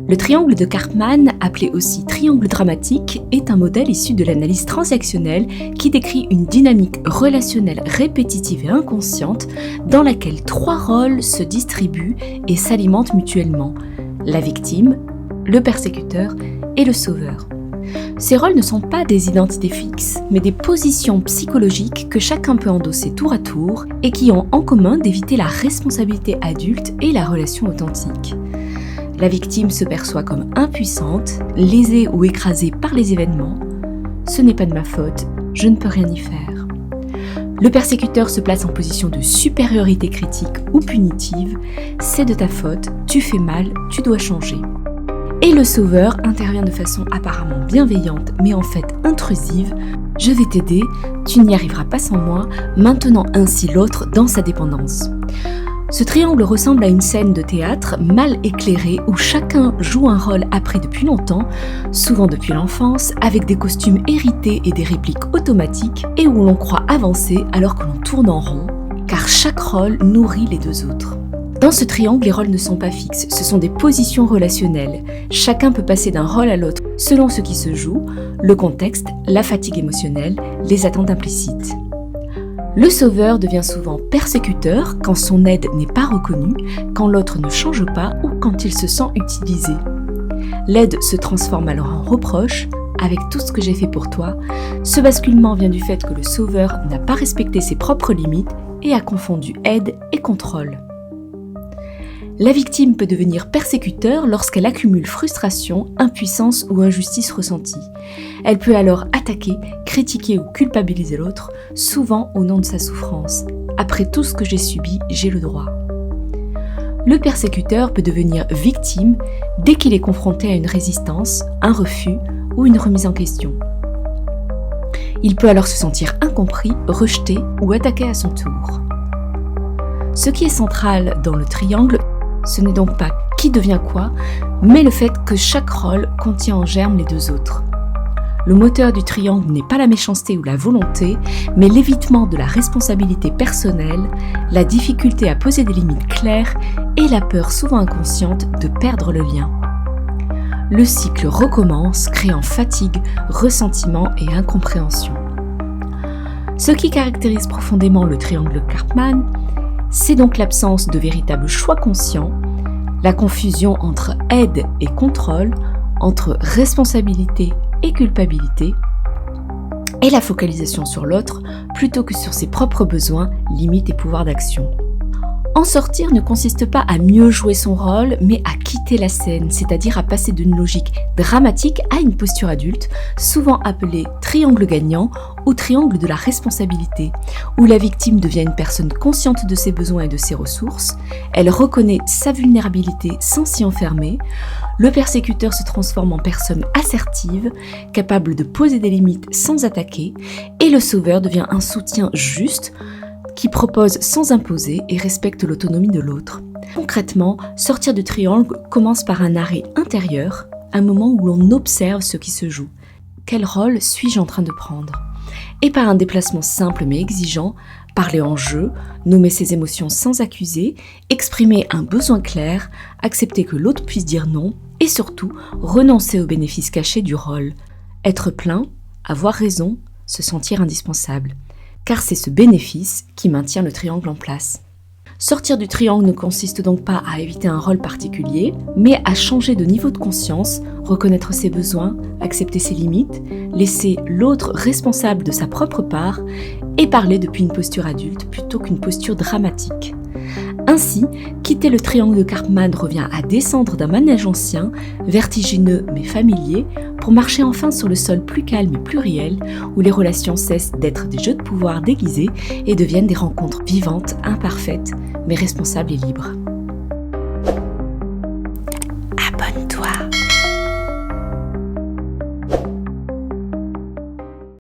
Le triangle de Karpman, appelé aussi triangle dramatique, est un modèle issu de l'analyse transactionnelle qui décrit une dynamique relationnelle répétitive et inconsciente dans laquelle 3 rôles se distribuent et s'alimentent mutuellement: la victime, le persécuteur et le sauveur. Ces rôles ne sont pas des identités fixes, mais des positions psychologiques que chacun peut endosser tour à tour et qui ont en commun d'éviter la responsabilité adulte et la relation authentique. La victime se perçoit comme impuissante, lésée ou écrasée par les événements. Ce n'est pas de ma faute, je ne peux rien y faire. Le persécuteur se place en position de supériorité critique ou punitive. C'est de ta faute, tu fais mal, tu dois changer. Et le sauveur intervient de façon apparemment bienveillante, mais en fait intrusive. Je vais t'aider, tu n'y arriveras pas sans moi, maintenant ainsi l'autre dans sa dépendance. Ce triangle ressemble à une scène de théâtre mal éclairée où chacun joue un rôle appris depuis longtemps, souvent depuis l'enfance, avec des costumes hérités et des répliques automatiques, et où l'on croit avancer alors que l'on tourne en rond, car chaque rôle nourrit les 2 autres. Dans ce triangle, les rôles ne sont pas fixes, ce sont des positions relationnelles. Chacun peut passer d'un rôle à l'autre selon ce qui se joue, le contexte, la fatigue émotionnelle, les attentes implicites. Le sauveur devient souvent persécuteur quand son aide n'est pas reconnue, quand l'autre ne change pas ou quand il se sent utilisé. L'aide se transforme alors en reproche. Avec tout ce que j'ai fait pour toi, ce basculement vient du fait que le sauveur n'a pas respecté ses propres limites et a confondu aide et contrôle. La victime peut devenir persécuteur lorsqu'elle accumule frustration, impuissance ou injustice ressentie. Elle peut alors attaquer, critiquer ou culpabiliser l'autre, souvent au nom de sa souffrance. Après tout ce que j'ai subi, j'ai le droit. Le persécuteur peut devenir victime dès qu'il est confronté à une résistance, un refus ou une remise en question. Il peut alors se sentir incompris, rejeté ou attaqué à son tour. Ce qui est central dans le triangle, ce n'est donc pas qui devient quoi, mais le fait que chaque rôle contient en germe les 2 autres. Le moteur du triangle n'est pas la méchanceté ou la volonté, mais l'évitement de la responsabilité personnelle, la difficulté à poser des limites claires et la peur souvent inconsciente de perdre le lien. Le cycle recommence, créant fatigue, ressentiment et incompréhension. Ce qui caractérise profondément le triangle Karpman, c'est donc l'absence de véritable choix conscient, la confusion entre aide et contrôle, entre responsabilité et culpabilité, et la focalisation sur l'autre plutôt que sur ses propres besoins, limites et pouvoirs d'action. En sortir ne consiste pas à mieux jouer son rôle, mais à quitter la scène, c'est-à-dire à passer d'une logique dramatique à une posture adulte, souvent appelée triangle gagnant ou triangle de la responsabilité, où la victime devient une personne consciente de ses besoins et de ses ressources, elle reconnaît sa vulnérabilité sans s'y enfermer, le persécuteur se transforme en personne assertive, capable de poser des limites sans attaquer, et le sauveur devient un soutien juste, qui propose sans imposer et respecte l'autonomie de l'autre. Concrètement, sortir du triangle commence par un arrêt intérieur, un moment où l'on observe ce qui se joue. Quel rôle suis-je en train de prendre ? Et par un déplacement simple mais exigeant, parler en jeu, nommer ses émotions sans accuser, exprimer un besoin clair, accepter que l'autre puisse dire non, et surtout renoncer aux bénéfices cachés du rôle. Être plein, avoir raison, se sentir indispensable. Car c'est ce bénéfice qui maintient le triangle en place. Sortir du triangle ne consiste donc pas à éviter un rôle particulier, mais à changer de niveau de conscience, reconnaître ses besoins, accepter ses limites, laisser l'autre responsable de sa propre part et parler depuis une posture adulte plutôt qu'une posture dramatique. Ainsi, quitter le triangle de Karpman revient à descendre d'un manège ancien, vertigineux mais familier, pour marcher enfin sur le sol plus calme et plus réel, où les relations cessent d'être des jeux de pouvoir déguisés et deviennent des rencontres vivantes, imparfaites, mais responsables et libres.